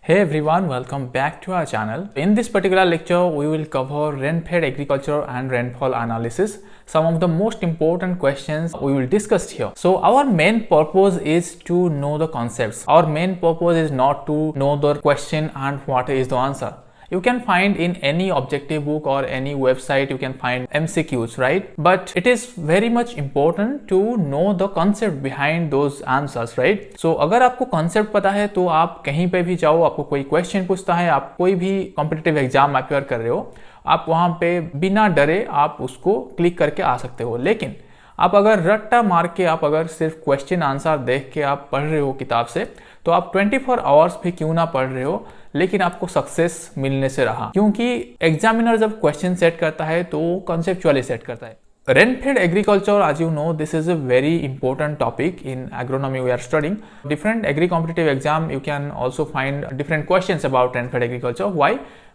Hey everyone, welcome back to our channel. In this particular lecture, we will cover rain-fed agriculture and rainfall analysis. Some of the most important questions we will discuss here. So our main purpose is to know the concepts. Our main purpose is not to know the question and what is the answer. You can find in any objective book or any website, you can find MCQs, right? But it is very much important to know the concept behind those answers, right? So अगर आपको concept पता है तो आप कहीं पे भी जाओ, आपको कोई question पूछता है, आप कोई भी competitive exam appear कर रहे हो, आप वहाँ पे बिना डरे आप उसको क्लिक करके आ सकते हो। लेकिन आप अगर रट्टा मार के आप अगर सिर्फ क्वेश्चन आंसर देख के आप पढ़ रहे हो किताब से, तो आप 24 आवर्स भी क्यों ना पढ़ रहे हो, लेकिन आपको सक्सेस मिलने से रहा। क्योंकि एग्जामिनर जब क्वेश्चन सेट करता है तो वो कॉन्सेप्चुअली सेट करता है। Rain-fed agriculture, as you know, this is a very important topic in agronomy we are studying. Different agri-competitive exam, you can also find different questions about rain-fed agriculture. Why?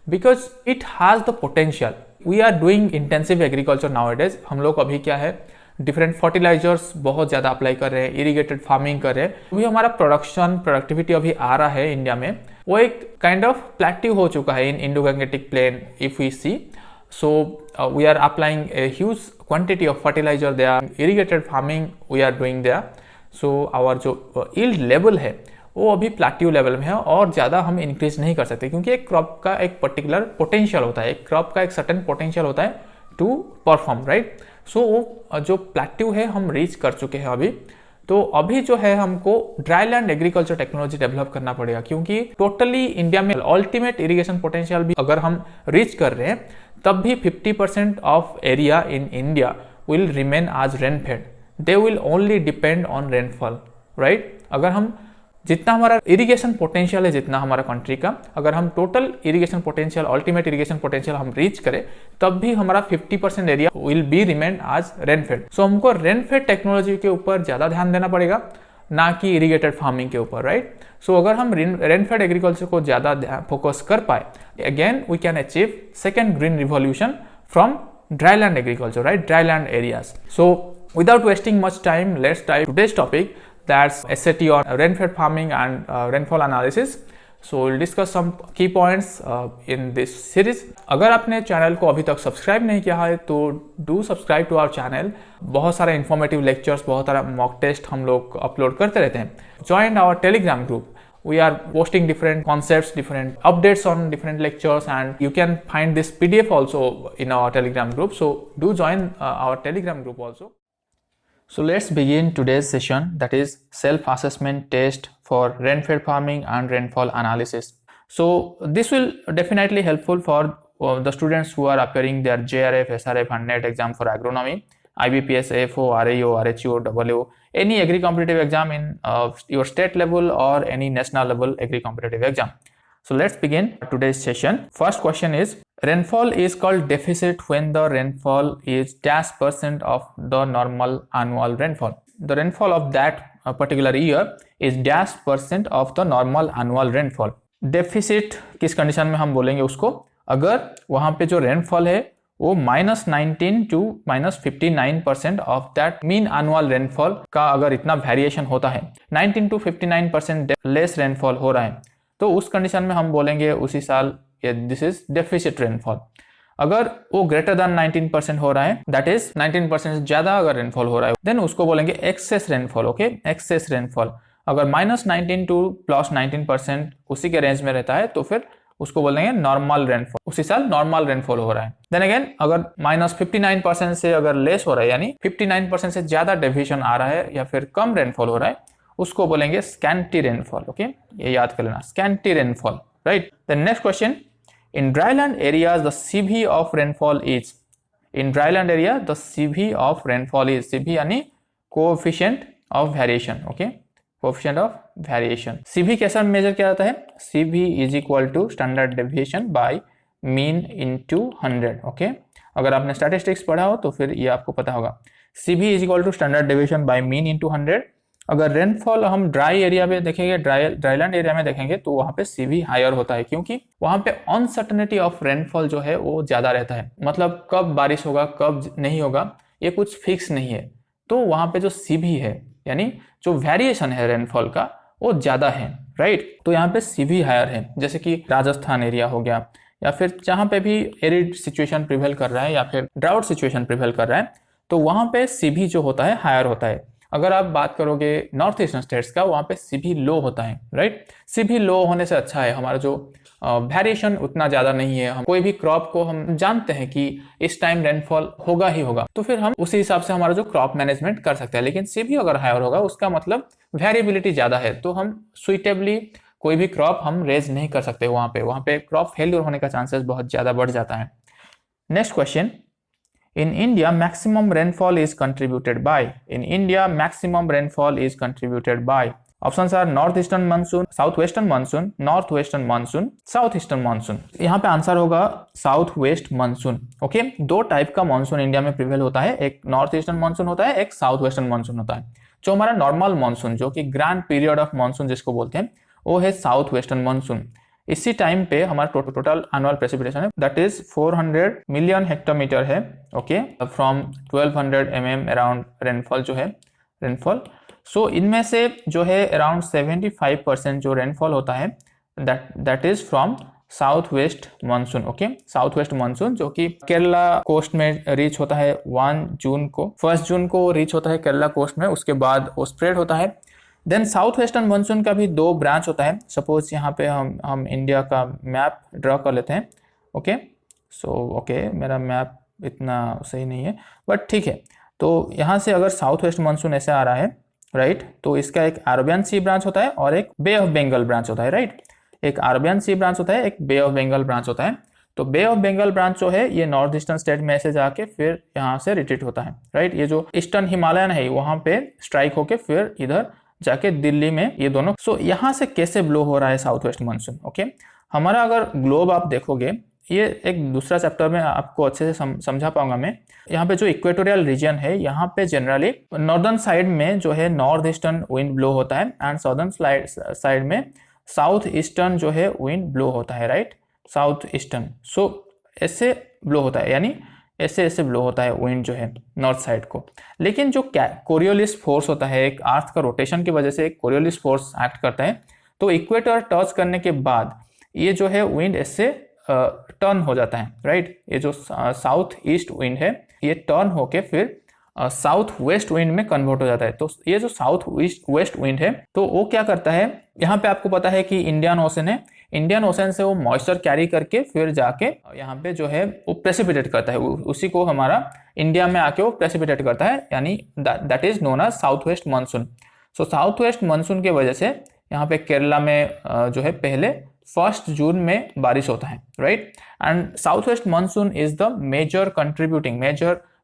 Because it has the potential. We are doing intensive agriculture nowadays. हम लोग अभी क्या है, different fertilisers बहुत ज़्यादा apply कर रहे हैं, इरीगेटेड फार्मिंग कर रहे हैं। अभी हमारा प्रोडक्टिविटी अभी आ रहा है इंडिया में, वो एक काइंड ऑफ प्लेट्यू हो चुका है in Indo Gangetic plain if we see. So we are applying a huge quantity of fertilizer there, irrigated farming we are doing there. So our जो yield level है वो अभी प्लेट्यू लेवल में है और ज़्यादा हम इंक्रीज नहीं कर सकते, क्योंकि एक क्रॉप का एक पर्टिकुलर पोटेंशियल होता है, एक क्रॉप का एक सर्टेन पोटेंशियल होता है टू परफॉर्म, राइट। सो वो जो प्लेट्यू है हम रीच कर चुके हैं अभी। तो अभी जो है हमको dry land agriculture technology develop करना पड़ेगा, क्योंकि टोटली इंडिया में अल्टीमेट इरिगेशन पोटेंशियल भी अगर हम रीच कर रहे हैं तब भी 50% of area in India will remain as rain fed. They will only depend on rainfall, right. अगर हम जितना हमारा इरिगेशन पोटेंशियल है, जितना हमारा कंट्री का, अगर हम total irrigation potential, ultimate irrigation potential हम रीच करें तब भी हमारा 50% area will be remain as rainfed. So हमको रेनफेड टेक्नोलॉजी के ऊपर ज्यादा ध्यान देना पड़ेगा, ना कि इरिगेटेड फार्मिंग के ऊपर, राइट। सो अगर हम रेनफेड एग्रीकल्चर को ज्यादा फोकस कर पाए, again we can achieve second green revolution from dry land agriculture, right, dry land areas. So without wasting much time, let's dive today's topic, that's SAT or rain-fed farming and rainfall analysis. So we'll discuss some key points in this series. अगर आपने channel को अभी तक subscribe नहीं किया है तो do subscribe to our channel. बहुत सारे informative lectures, बहुत सारा mock test हम लोग अपलोड करते रहते हैं. Join our Telegram group. We are posting different concepts, different updates on different lectures, and you can find this PDF also in our Telegram group. So do join our Telegram group also. So let's begin today's session, that is self-assessment test for rain-fed farming and rainfall analysis. So this will definitely helpful for the students who are appearing their JRF, SRF and NET exam for agronomy, IBPS, AFO, RAO, RHO, WO, any agri-competitive exam in your state level or any national level agri-competitive exam. So let's begin today's session. First question is, rainfall is called deficit when the rainfall is -% of the normal annual rainfall. The rainfall of that particular year is -% of the normal annual rainfall. Deficit किस condition में हम बोलेंगे उसको, अगर वहां पे जो rainfall है वो -19 to -59% of that mean annual rainfall का अगर इतना वेरिएशन होता है, 19 to 59% लेस रेनफॉल हो रहा है, तो उस कंडीशन में हम बोलेंगे उसी साल दिस इज डेफिसिट रेनफॉल। अगर वो ग्रेटर देन 19% हो रहा है, दैट इज 19% से ज्यादा अगर रेनफॉल हो रहा है, देन उसको बोलेंगे excess rainfall, okay, excess rainfall. अगर -19 टू +19% उसी के रेंज में रहता है तो फिर उसको बोलेंगे नॉर्मल रेनफॉल, उसी साल नॉर्मल रेनफॉल हो रहा है। देन अगेन अगर -59% से अगर लेस हो रहा है, यानी 59% से ज्यादा डेविएशन आ रहा है या फिर कम रेनफॉल हो रहा है, उसको बोलेंगे स्कैंटी रेनफॉल, ओके, ये याद कर लेना, scanty rainfall, right. The next question, in dryland areas the CV of rainfall is, in dryland area the CV of rainfall is, CV यानी coefficient of variation, okay, coefficient of variation। CV कैसा major किया जाता है, CV is equal to standard deviation by mean into 100, okay। अगर आपने statistics पढ़ा हो तो फिर ये आपको पता होगा, CV is equal to standard deviation by mean into 100। अगर रेनफॉल हम ड्राई एरिया में देखेंगे, ड्राईलैंड एरिया में देखेंगे तो वहां पे CV हायर होता है, क्योंकि वहां पे अनसर्टेनिटी ऑफ रेनफॉल जो है वो ज्यादा रहता है, मतलब कब बारिश होगा कब नहीं होगा ये कुछ फिक्स नहीं है। तो वहां पे जो CV है, यानी जो वेरिएशन है रेनफॉल का, वो ज्यादा है, राइट। तो यहाँ पे सी भी हायर है, जैसे कि राजस्थान एरिया हो गया, या फिर जहाँ पे भी एरिड सिचुएशन प्रिवेल कर रहा है या फिर ड्राउट सिचुएशन प्रिवेल कर रहा है, तो वहाँ पे सी भी जो होता है हायर होता है। अगर आप बात करोगे नॉर्थ ईस्टर्न स्टेट्स का, वहाँ पे सी भी लो होता है, राइट। सी भी लो होने से अच्छा है, हमारा जो वेरिएशन उतना ज़्यादा नहीं है। हम कोई भी क्रॉप को हम जानते हैं कि इस टाइम रेनफॉल होगा ही होगा, तो फिर हम उसी हिसाब से हमारा जो क्रॉप मैनेजमेंट कर सकते हैं। लेकिन सी भी अगर हायर होगा, उसका मतलब वेरिएबिलिटी ज़्यादा है, तो हम सुइटेबली कोई भी क्रॉप हम रेज नहीं कर सकते। वहाँ पे क्रॉप फेलियर होने का चांसेस बहुत ज़्यादा बढ़ जाता है। Next question, in India maximum rainfall is contributed by, in India maximum rainfall is contributed by, options are north eastern monsoon, south western monsoon, north western monsoon, south eastern monsoon. यहाँ पे answer होगा south west monsoon. Okay, दो type का monsoon India में prevail होता है, एक north eastern monsoon होता है, एक साउथ वेस्टर्न मानसून होता है। जो हमारा नॉर्मल मानसून, जो कि ग्रैंड पीरियड ऑफ मानसून जिसको बोलते हैं, वो है साउथ वेस्टर्न मानसून। इसी टाइम पे हमारा टोटल एनुअल प्रेसिपिटेशन है दैट इज 400 मिलियन हेक्टोमीटर है। Okay, from 1200 mm around rainfall जो है रेनफॉल। सो इनमें से जो है अराउंड 75% जो रेनफॉल होता है that is from south west monsoon. Okay, south west monsoon जो कि केरला कोस्ट में रीच होता है 1 जून को रीच होता है केरला कोस्ट में, उसके बाद वो स्प्रेड होता है। देन साउथ वेस्टर्न मानसून का भी दो ब्रांच होता है। सपोज यहाँ पे हम इंडिया का मैप ड्रॉ कर लेते हैं। ओके, सो ओके, मेरा मैप इतना सही नहीं है बट ठीक है। तो यहाँ से अगर साउथ वेस्ट मानसून ऐसे आ रहा है, राइट, तो इसका एक अरेबियन सी ब्रांच होता है और एक बे ऑफ बंगाल ब्रांच होता है, राइट। एक अरेबियन सी ब्रांच होता है, एक बे ऑफ बंगाल ब्रांच होता है। तो बे ऑफ बंगाल ब्रांच जो है ये नॉर्थ ईस्टर्न स्टेट में ऐसे जाके फिर यहाँ से रिट्रीट होता है, राइट। ये जो ईस्टर्न हिमालयन है वहाँ पे स्ट्राइक होके फिर इधर जाके दिल्ली में ये दोनों। सो यहाँ से कैसे ब्लो हो रहा है साउथ वेस्ट मानसून। ओके, हमारा अगर ग्लोब आप देखोगे, ये एक दूसरा चैप्टर में आपको अच्छे से समझा पाऊंगा मैं। यहाँ पे जो इक्वेटोरियल रीजन है, यहाँ पे जनरली नॉर्दर्न साइड में जो है नॉर्थ ईस्टर्न विंड ब्लो होता है एंड सदर्न साइड में साउथ ईस्टर्न जो है विंड ब्लो होता है, राइट, साउथ ईस्टर्न। सो ऐसे ब्लो होता है, यानी ऐसे ऐसे ब्लो होता है विंड जो है नॉर्थ साइड को। लेकिन जो कोरियोलिस फोर्स होता है, एक अर्थ का रोटेशन की वजह से एक कोरियोलिस फोर्स एक्ट करता है, तो इक्वेटर टच करने के बाद ये जो है विंड ऐसे टर्न हो जाता है, राइट। ये जो साउथ ईस्ट विंड है ये टर्न होके फिर साउथ वेस्ट विंड में कन्वर्ट हो जाता है। तो ये जो साउथ वेस्ट विंड है, तो वो क्या करता है, यहाँ पे आपको पता है कि इंडियन ओशन है, इंडियन ओशन से वो मॉइस्चर कैरी करके फिर जाके यहाँ पे जो है वो प्रेसिपिटेट करता है, उसी को हमारा इंडिया में आके वो प्रेसिपिटेट करता है, यानी that is known as south west monsoon. So south west monsoon की वजह से यहाँ पे केरला में जो है पहले 1 जून में बारिश होता है, right. And south west monsoon is the major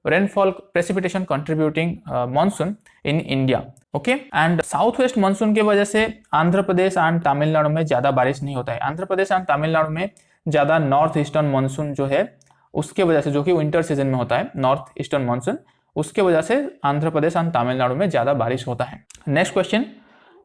rainfall precipitation contributing monsoon in India. Okay, and south west monsoon की वजह से आंध्र प्रदेश एंड तमिलनाडु में ज्यादा बारिश नहीं होता है। आंध्र प्रदेश एंड तमिलनाडु में ज्यादा नॉर्थ ईस्टर्न मानसून जो है उसके वजह से, जो कि विंटर सीजन में होता है नॉर्थ ईस्टर्न मानसून, उसके वजह से आंध्र प्रदेश एंड तमिलनाडु में ज्यादा बारिश होता है। Next question,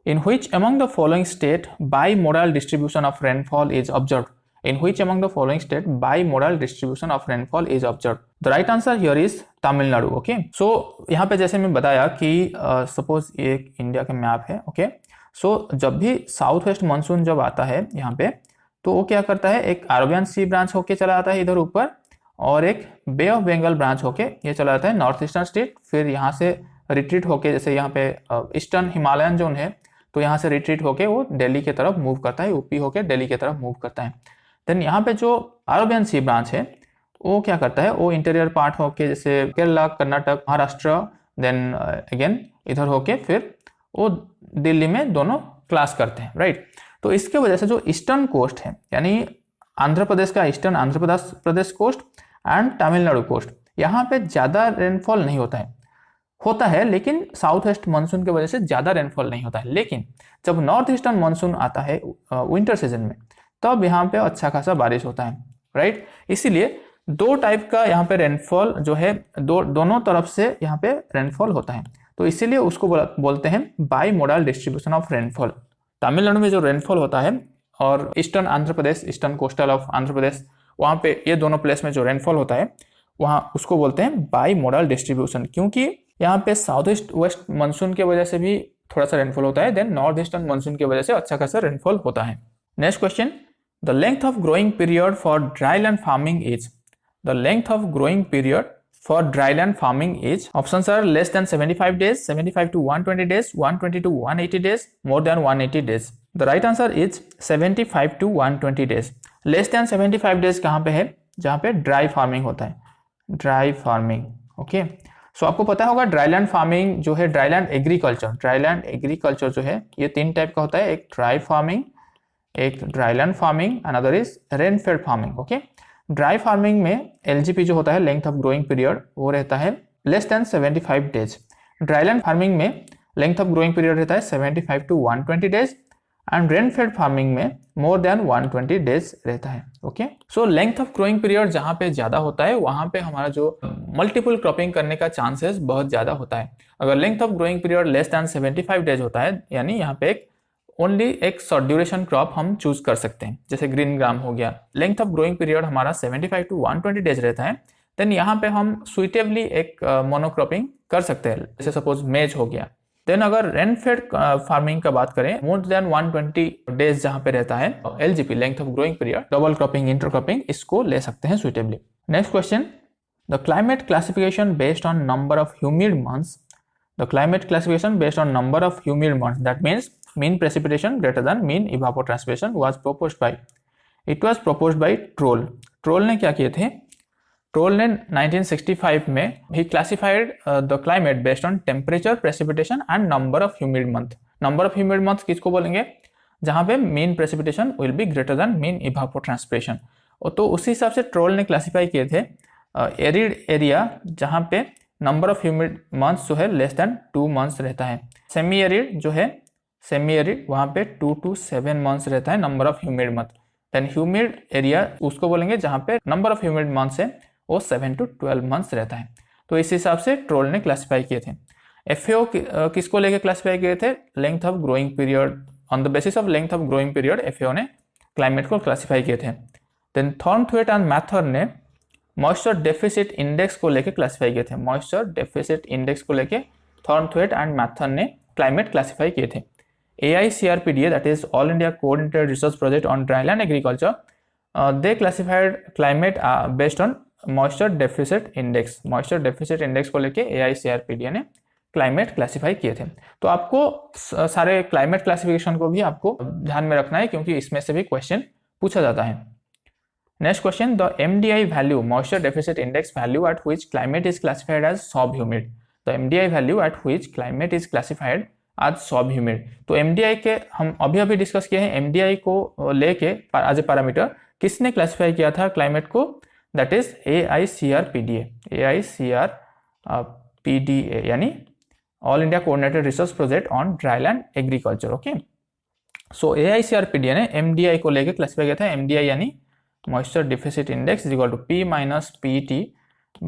in which among the following state bimodal distribution of rainfall is observed? In which among the following state bimodal distribution of rainfall is observed? The right answer here is Tamil Nadu. Okay, so यहाँ पे जैसे मैं बताया कि suppose ये एक India का map है। ओके, सो जब भी साउथ वेस्ट मानसून जब आता है यहाँ पे, तो वो क्या करता है, एक अरेबियन सी ब्रांच होके चला आता है इधर ऊपर, और एक बे ऑफ बंगाल ब्रांच होके ये चला जाता है नॉर्थ ईस्टर्न स्टेट, फिर यहाँ से रिट्रीट होके, जैसे यहाँ पे ईस्टर्न हिमालयन जोन है, तो यहाँ से रिट्रीट होके वो दिल्ली की तरफ मूव करता है, यूपी होके दिल्ली की तरफ मूव करता है। देन यहाँ पे जो अरेबियन सी ब्रांच है वो क्या करता है, वो इंटीरियर पार्ट होके जैसे केरला, कर्नाटक, महाराष्ट्र, देन अगेन इधर होके फिर वो दिल्ली में दोनों क्लास करते हैं, राइट। तो इसके वजह से जो ईस्टर्न कोस्ट है, यानी आंध्र प्रदेश का eastern Andhra Pradesh coast and Tamil Nadu coast, यहाँ पे ज़्यादा रेनफॉल नहीं होता है, लेकिन साउथ वेस्ट मानसून की वजह से ज़्यादा रेनफॉल नहीं होता है। लेकिन जब नॉर्थ ईस्टर्न मानसून आता है विंटर सीजन में, तब यहाँ पे अच्छा खासा बारिश होता है, राइट। इसीलिए दो टाइप का यहाँ पे रेनफॉल जो है, दोनों तरफ से यहाँ पे रेनफॉल होता है, तो इसीलिए उसको बोलते हैं bimodal distribution of rainfall. Tamil Nadu में जो रेनफॉल होता है और eastern Andhra Pradesh, eastern coastal of Andhra Pradesh, वहाँ पे ये दोनों प्लेस में जो रेनफॉल होता है वहाँ उसको बोलते हैं बाई मोडल डिस्ट्रीब्यूशन, क्योंकि यहाँ पे साउथ वेस्ट मानसून की वजह से भी थोड़ा सा रेनफॉल होता है, देन नॉर्थ ईस्टर्न मानसून की वजह से अच्छा खासा रेनफॉल होता है। Next question, the length of growing period for dryland farming is, the length of growing period for dryland farming is, options are less than 75 days, 75 to 120 days, 120 to 180 days, more than 180 days. The right answer is 75 to 120 days. Less than 75 days कहाँ पे है, जहाँ पे dry farming होता है, dry farming. Okay, सो आपको पता होगा ड्राईलैंड फार्मिंग जो है, ड्राईलैंड एग्रीकल्चर, ड्राईलैंड एग्रीकल्चर जो है ये 3 टाइप का होता है, एक ड्राई फार्मिंग, एक dryland farming, another is rainfed farming. Okay, dry farming में एलजीपी जो होता है, लेंथ ऑफ ग्रोइंग पीरियड, वो रहता है less than 75 days. Dryland farming में लेंथ ऑफ ग्रोइंग पीरियड रहता है 75 to 120 days, and rainfed farming में मोर देन 120 डेज रहता है। Okay, so length of growing period जहाँ पे ज्यादा होता है वहां पे हमारा जो मल्टीपल क्रॉपिंग करने का चांसेस बहुत ज्यादा होता है। अगर length of growing period less than 75 days होता है, यानी यहाँ पे एक ओनली एक शॉर्ट ड्यूरेशन क्रॉप हम चूज कर सकते हैं, जैसे ग्रीन ग्राम हो गया। लेंथ ऑफ ग्रोइंग पीरियड हमारा 75 टू 120 डेज रहता है, देन यहाँ पे हम सुइटेबली एक मोनोक्रॉपिंग कर सकते हैं, जैसे सपोज मेज हो गया। देन अगर रेनफेड फार्मिंग का बात करें, मोर देन 120 डेज जहाँ पे रहता है LGP, length of growing period, double cropping, intercropping, इसको ले सकते हैं suitably. Next question, the climate classification based on number of humid months, the climate classification based on number of humid months, that means mean precipitation greater than mean evapotranspiration was proposed by, it was proposed by Troll. Troll ने क्या किए थे, Troll ने 1965 में he classified the climate based on temperature, precipitation and number of humid month. number of humid month किसको बोलेंगे, जहाँ पे mean precipitation will be greater than mean evapotranspiration। और तो उसी हिसाब से Troll ने क्लासीफाई किए थे एरिड एरिया जहाँ पे नंबर ऑफ ह्यूमिड मंथ्स जो है लेस देन 2 मंथ्स रहता है, सेमी एरिड जो है, सेमी एरिड वहाँ पे 2 to 7 मंथ्स रहता है number of humid month. Then humid area उसको बोलेंगे जहाँ पे नंबर ऑफ ह्यूमिड मंथ्स है वो 7 to 12 मंथ्स रहता है। तो इस हिसाब से ट्रोल ने क्लासीफाई किए थे। एफएओ किसको लेके क्लासीफाई किए थे, length of growing period, on the basis of length of growing period FAO ने क्लाइमेट को क्लासीफाई किए थे। देन थॉर्नथवेट एंड मैथर ने मॉइस्चर डेफिसिट इंडेक्स को लेके क्लासीफाई किए थे, मॉइस्चर डेफिसिट इंडेक्स को लेके थॉर्नथवेट एंड मैथर ने क्लाइमेट क्लासीफाई किए थे। AICRPDA, that is All India Coordinated Research Project on Dryland Agriculture, they classified climate based on moisture deficit index. moisture deficit index को लेके AICRPDA ने क्लाइमेट क्लासीफाई किए थे। तो आपको सारे क्लाइमेट क्लासिफिकेशन को भी आपको ध्यान में रखना है, क्योंकि इसमें से भी क्वेश्चन पूछा जाता है। Next question, the MDI value, moisture deficit index value at which climate is classified as sub humid, the MDI value at which climate is classified as sub humid. तो एमडीआई के हम अभी डिस्कस किए हैं, MDI को लेके as a parameter किसने classify किया था क्लाइमेट को, दैट इज AICRPDA, AICRPDA यानी all India coordinated research project on dryland agriculture. Okay, so AICRPDA ने एमडीआई को लेके क्लासिफाई किया था, एमडीआई यानी moisture deficit index is equal to P minus PT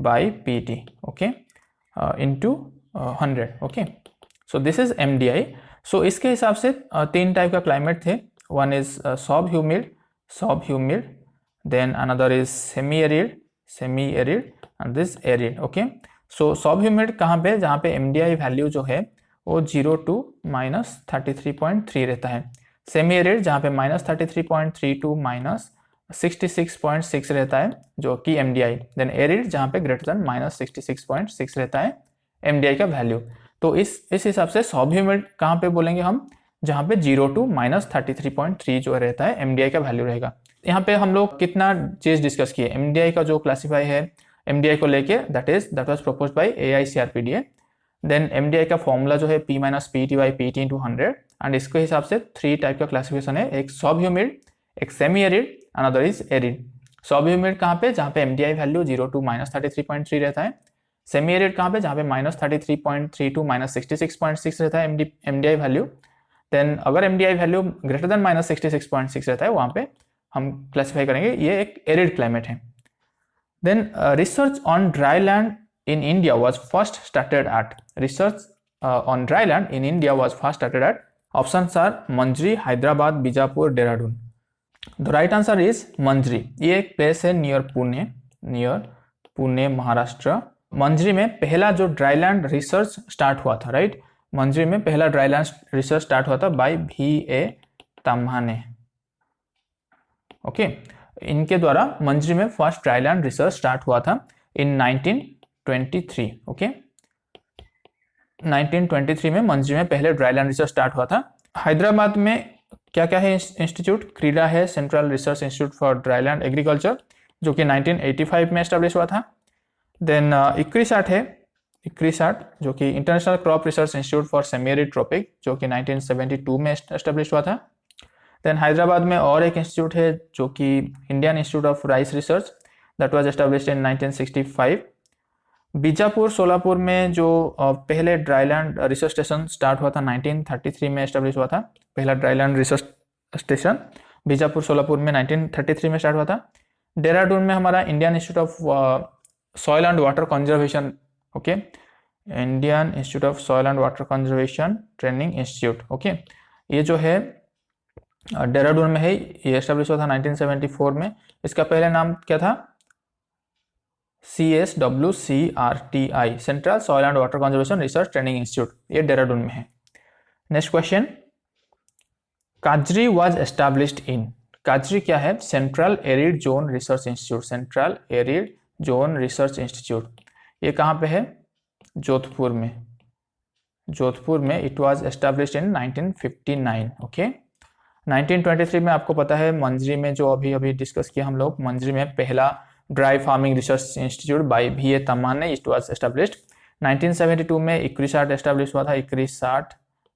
by PT, okay, into 100। Okay, so this is MDI। So इसके हिसाब से 3 type का क्लाइमेट थे, one is sub humid, then another is semi arid and this arid. Okay, so sub humid कहाँ पे, जहाँ पे MDI value जो है वो 0 to -33.3 रहता है, सेमी एरिड जहाँ पे -33.3 to -66.6 रहता है जो कि MDI, देन एरिड जहाँ पे ग्रेटर देन -66.6 रहता है MDI का वैल्यू। तो इस हिसाब से सब ह्यूमिड कहाँ पे बोलेंगे हम, जहाँ पे 0 to -33.3 जो रहता है MDI का वैल्यू रहेगा। यहाँ पे हम लोग कितना चीज डिस्कस किए, MDI का जो क्लासीफाई है MDI को लेके that was proposed by AICRPDA। Then MDI का फॉर्मूला जो है P minus PT by PT into 100, and इसके हिसाब से 3 टाइप का क्लासिफिकेशन है, एक सब ह्यूमिड, एक semi arid, another is arid. सब ह्यूमिड कहाँ पे, जहाँ पे MDI वैल्यू 0 to -33.3 रहता है, सेमी एरिड कहाँ पे, जहाँ पे -33.3 to -66.6 रहता है MDI वैल्यू। देन अगर MDI वैल्यू ग्रेटर देन -66.6 रहता है, वहाँ पे हम क्लासीफाई करेंगे ये एक एरिड क्लाइमेट है। Then research on dry land in India was first started at, research on dry land in India was first started at, options are Manjri, Hyderabad, Bijapur, Dehradun। The right answer is Manjri। ये एक place है near Pune Maharashtra. मंजरी में पहला जो dry land research start हुआ था, right, मंजरी में पहला ड्राईलैंड रिसर्च स्टार्ट हुआ था बाय V.A. ताम्हाने। ओके, इनके द्वारा मंजरी में फर्स्ट ड्राईलैंड रिसर्च स्टार्ट हुआ था इन 1923। ओके, 1923 में मंजरी में पहले ड्राईलैंड रिसर्च स्टार्ट हुआ था। हैदराबाद में क्या क्या है इंस्टीट्यूट? क्रीडा है, central research institute for dryland agriculture, जो कि 1985 में एस्टेब्लिश हुआ था। देन इक्रिसाट है, इक्रिसाट जो कि international crop research institute for semi arid tropic, जो कि 1972 में एस्टेब्लिश हुआ था। देन हैदराबाद में और एक इंस्टीट्यूट है जो कि Indian institute of rice research, that was established in 1965। Bijapur Solapur में जो पहले ड्राईलैंड रिसर्च स्टेशन स्टार्ट हुआ था 1933 में एस्टेब्लिश हुआ था। पहला dryland research station Bijapur Solapur में 1933 में स्टार्ट हुआ था। देहरादून में हमारा Indian institute of soil and water conservation, okay, Indian institute of soil and water conservation training institute, okay, ये जो है देहरादून में है, ये एस्टेब्लिश हुआ था 1974 में। इसका पहले नाम क्या था? CSWCRTI, central soil and water conservation research training institute, ये देहरादून में है। नेक्स्ट क्वेश्चन, काजरी वाज एस्टैब्लिश्ड इन, काजरी क्या है? Central arid zone research institute, central arid zone research institute, ये कहाँ पे है? जोधपुर में, जोधपुर में it was established in 1959। Okay, 1923 में आपको पता है मंजरी में जो अभी डिस्कस किया हम लोग, मंजरी में पहला dry farming research institute by V.A. Tamhane, it was established. 1972 में इक्रिसाट एस्टैब्लिश हुआ था, इक्रिसाट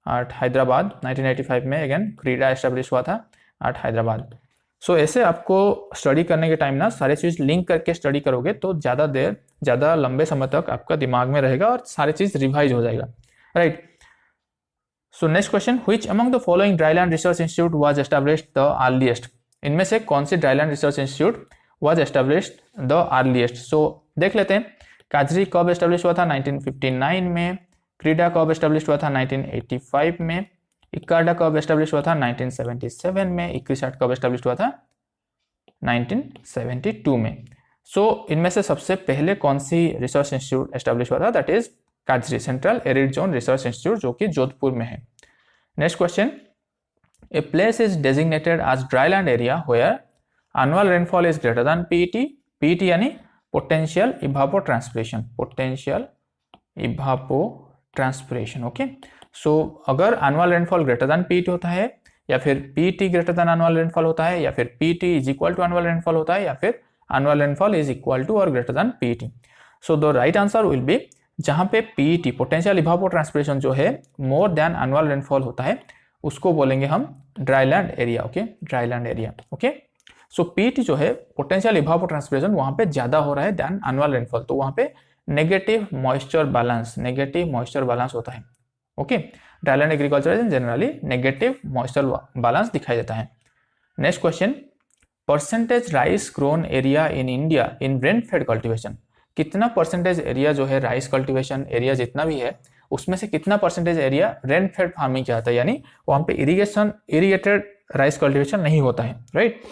एट हैदराबाद। 1985 में अगेन क्रीडा एस्टैब्लिश हुआ था एट हैदराबाद। सो ऐसे आपको स्टडी करने के टाइम ना सारी चीज़ लिंक करके स्टडी करोगे तो ज़्यादा लंबे समय तक आपका दिमाग में रहेगा और सारी चीज़ रिवाइज हो जाएगा, right. So next question, which among the following dryland research institute was established the earliest, इनमें से कौन सी dryland research institute was established the earliest? So देख लेते हैं, काजरी कब एस्टैब्लिश हुआ था? 1959 में। क्रीडा कब एस्टैब्लिश हुआ था? 1985 में। इक्काडा कब एस्टैब्लिश हुआ था? 1977 में। इक्रिसाट कब एस्टैब्लिश हुआ था? 1972 में। सो इनमें से सबसे पहले कौन सी रिसर्च इंस्टीट्यूट एस्टैब्लिश हुआ था? दैट इज काजरी, central arid zone research institute, जो कि जोधपुर में है। Next question, a place is designated as dryland area where annual rainfall is greater than PET, PET यानी potential evapotranspiration, potential evapotranspiration, okay. So अगर annual rainfall greater than PET होता है, या फिर PET greater than annual rainfall होता है, या फिर PET is equal to annual rainfall होता है, या फिर annual rainfall is equal to or greater than PET, so the right answer will be जहाँ पे PET potential evapotranspiration जो है more than annual rainfall होता है, उसको बोलेंगे हम dryland area, okay, dryland area, okay. So PET जो है पोटेंशियल इवापोट्रांसपिरेशन वहां पे ज्यादा हो रहा है देन एनुअल रेनफॉल, तो वहां पे नेगेटिव मॉइस्चर बैलेंस होता है, okay. Dryland agriculture generally negative moisture balance दिखाई देता है। Next question, percentage rice grown area in India in rain fade cultivation, कितना परसेंटेज एरिया जो है राइस कल्टिवेशन एरिया जितना भी है उसमें से कितना percentage area rain fade farming किया जाता है, यानी वहां पे इरिगेटेड राइस कल्टिवेशन नहीं होता है, right.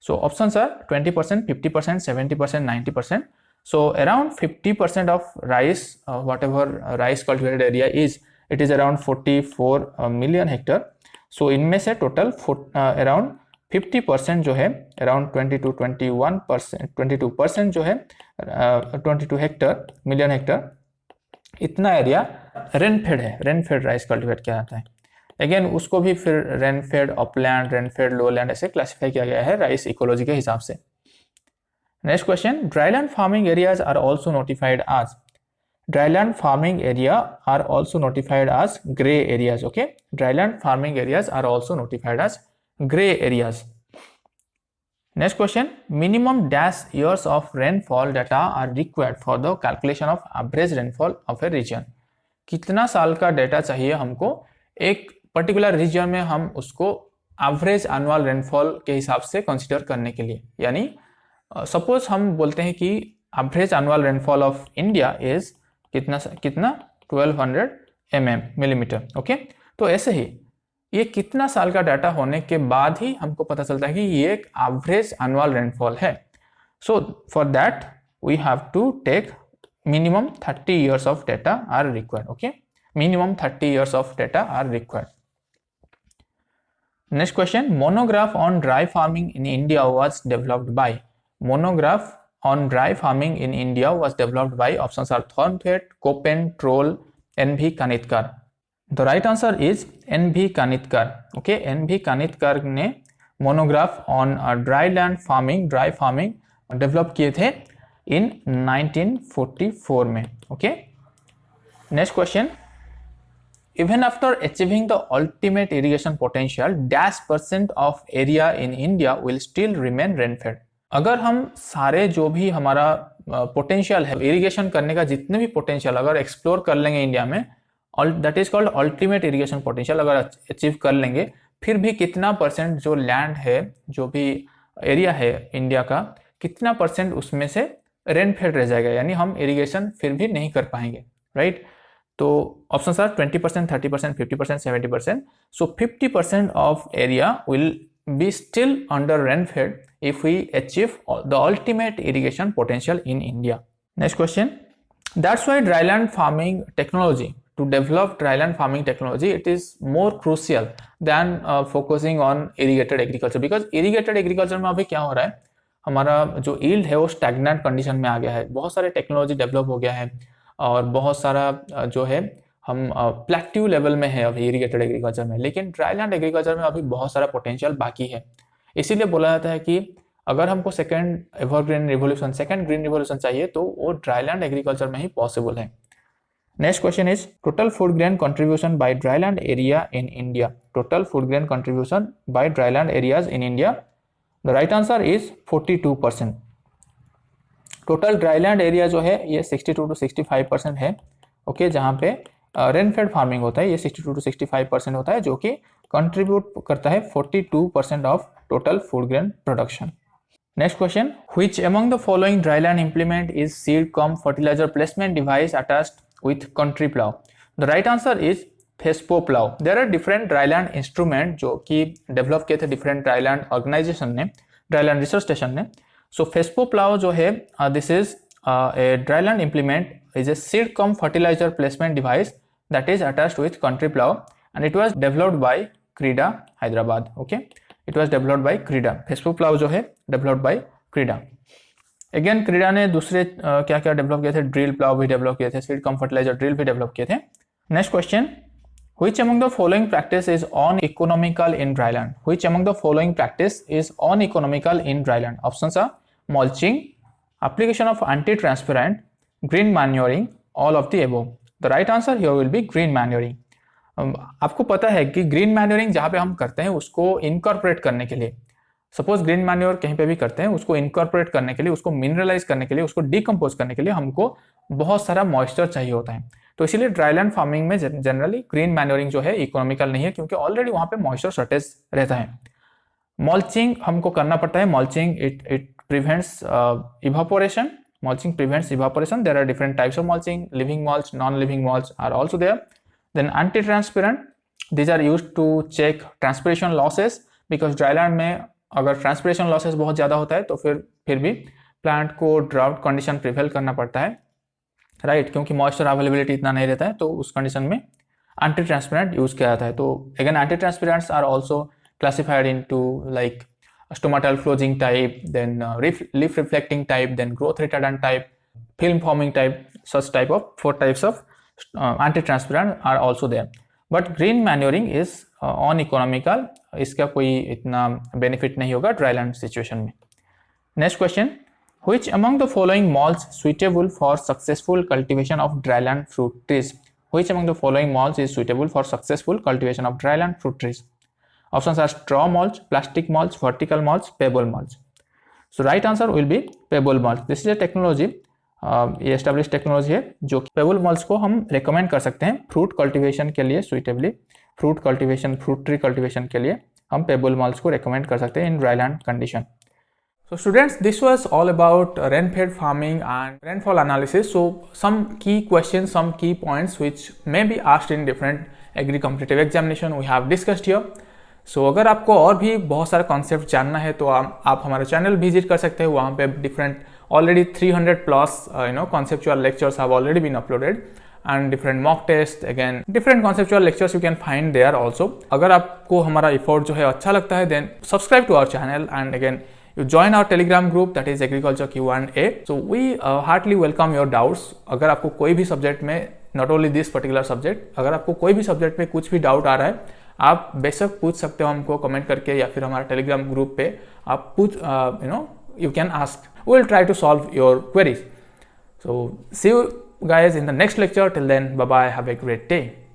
So options are 20%, 50%, 70%, 90%. So around 50% of rice, whatever rice cultivated area is, it is around 44 million hectare. So इनमें से total around 50% जो है around 22% जो है 22 हेक्टर मिलियन हेक्टर, इतना एरिया रेनफेड है, रेनफेड राइस कल्टिवेट किया जाता है। अगेन उसको भी फिर रेनफेड अपलैंड, रेनफेड लोलैंड ऐसे क्लासिफाई किया गया है राइस इकोलॉजी के हिसाब से। Next question, dryland farming areas are also notified as, dryland farming area are also notified as grey areas, okay. Dryland farming areas are also notified as grey areas. Next question, minimum dash years of rainfall data are required for the calculation of average rainfall of a region, कितना साल का data चाहिए हमको एक particular reason में हम उसको average annual rainfall के हिसाब से कंसीडर करने के लिए, यानी सपोज हम बोलते हैं कि average annual rainfall of India is कितना 1200 मिलीमीटर, ओके। तो ऐसे ही ये कितना साल का डाटा होने के बाद ही हमको पता चलता है कि ये एक एवरेज एनुअल रेनफॉल है। So for that we have to take minimum 30 years of data are required, okay. minimum 30 years of data are required. Next question, monograph on dry farming in India was developed by. Monograph on dry farming in India was developed by, options are Thornthwaite, Copen, Troll, N.V. Kanitkar. The right answer is N.V. Kanitkar. Okay, N.V. Kanitkar ने monograph on dry farming develop किए थे in 1944 में. Okay, next question, even after achieving the ultimate irrigation potential, %% of area in India will still remain rain-fed. अगर हम सारे जो भी हमारा पोटेंशियल है इरिगेशन करने का, जितने भी पोटेंशियल अगर एक्सप्लोर कर लेंगे इंडिया में, that is called ultimate irrigation potential, अगर अचीव कर लेंगे, फिर भी कितना परसेंट जो लैंड है, जो भी एरिया है इंडिया का, कितना परसेंट उसमें से रेन-फेड रह जाएगा, यानी हम इरिगेशन फिर भी नहीं कर पाएंगे, राइट? तो options are 20%, 30%, 50%, 70%. So 50% of area will be still under rain-fed if we achieve the ultimate irrigation potential in India. Next question. That's why dryland farming technology, to develop dryland farming technology, it is more crucial than focusing on irrigated agriculture. Because irrigated agriculture में अभी क्या हो रहा है, हमारा जो yield है वो stagnant condition में आ गया है, बहुत सारे टेक्नोलॉजी डेवलप हो गया है और बहुत सारा जो है हम प्लेट्यू लेवल में है अभी इरिगेटेड एग्रीकल्चर में, लेकिन ड्राईलैंड एग्रीकल्चर में अभी बहुत सारा पोटेंशियल बाकी है. इसीलिए बोला जाता है कि अगर हमको सेकंड ग्रीन रिवोल्यूशन चाहिए तो वो ड्राईलैंड एग्रीकल्चर में ही पॉसिबल है. Next question is total food grain contribution by dryland area in India. Total food grain contribution by dryland areas in India. The right answer is 42%. Total dryland area जो है ये 62 to 65% है. Okay, जहाँ पे rain-fade farming होता है ये 62 to 65% होता है, जो कि कंट्रीब्यूट करता है 42% of total food grain production. Next question, which among the following dryland implement is seed cum fertiliser placement device attached with country plough. The right answer is FESPO plough. There are different dryland instrument जो कि develop किए थे different dryland organisation ने, dryland research station ने. So FESPO plough जो है, this is a dryland implement, is a seed cum fertilizer placement device that is attached with country plow and it was developed by CREDA Hyderabad. Okay, it was developed by CREDA. FESPO plough जो है developed by CREDA. Again CREDA ने दूसरे क्या क्या develop किए थे, drill plough भी develop किए थे, सीड कम फर्टिलाइजर ड्रिल भी डेवलप किए थे. Next question, which among the following practice is uneconomical in dryland? Which among the following practice is uneconomical in dryland? Options are mulching, application of anti-transpirant, green manuring, all of the above. The right answer here will be green manuring. आपको पता है कि green manuring जहाँ पे हम करते हैं उसको इनकॉर्पोरेट करने के लिए, सपोज ग्रीन मैन्योर कहीं पे भी करते हैं, उसको इनकॉर्पोरेट करने के लिए, उसको मिनरलाइज करने के लिए, उसको डिकम्पोज करने के लिए हमको बहुत सारा मॉइस्चर चाहिए होता है. तो इसीलिए ड्राईलैंड फार्मिंग में जनरली ग्रीन मैन्योरिंग जो है इकोनॉमिकल नहीं है, क्योंकि ऑलरेडी वहाँ पे मॉइस्चर शॉर्टेज रहता है. मल्चिंग हमको करना पड़ता है. Mulching it prevents evaporation. Mulching prevents evaporation. There are different types of mulching. Living mulch, non-living mulch are also there. Then anti-transpirant, these are used to check transpiration losses, because dryland में अगर transpiration losses बहुत ज़्यादा होता है तो फिर भी plant को drought condition prevail करना पड़ता है, राइट, क्योंकि moisture availability इतना नहीं रहता है, तो उस कंडीशन में anti-transpirant यूज किया जाता है. तो again anti-transpirants are also classified into like stomatal flowing type, then leaf reflecting type, then growth retardant type, film forming type. Such type of 4 types of anti-transpirant are also there. But green manuring is uneconomical. इसका कोई इतना benefit नहीं होगा dryland situation में. Next question, which among the following mulch suitable for successful cultivation of dryland fruit trees? Which among the following mulch is suitable for successful cultivation of dryland fruit trees? Options are straw mulch, plastic mulch, vertical mulch, pebble mulch. So right answer will be pebble mulch. This is a technology, ये established technology है जो pebble mulch को हम recommend कर सकते हैं fruit cultivation के लिए. suitably fruit cultivation, fruit tree cultivation के लिए हम pebble mulch को recommend कर सकते हैं in dryland condition. So students, this was all about rain-fed farming and rainfall analysis. So some key questions, some key points which may be asked in different agri competitive examination we have discussed here. सो अगर आपको और भी बहुत सारा concept जानना है तो आप हमारा चैनल विजिट कर सकते हैं. वहाँ पे different already 300 plus conceptual lectures have already been uploaded and different mock tests, again different conceptual lectures you can find there also. अगर आपको हमारा effort जो है अच्छा लगता है then subscribe to our channel and again you join our telegram group that is agriculture Q&A. So we heartily welcome your doubts. अगर आपको कोई भी सब्जेक्ट में, not only this particular subject, अगर आपको कोई भी सब्जेक्ट में कुछ भी डाउट आ रहा है आप बेशक पूछ सकते हो हमको कमेंट करके, या फिर हमारे टेलीग्राम ग्रुप पे आप पूछ, you can ask. We will try to solve your queries. So see you guys in the next lecture. Till then, bye bye, have a great day.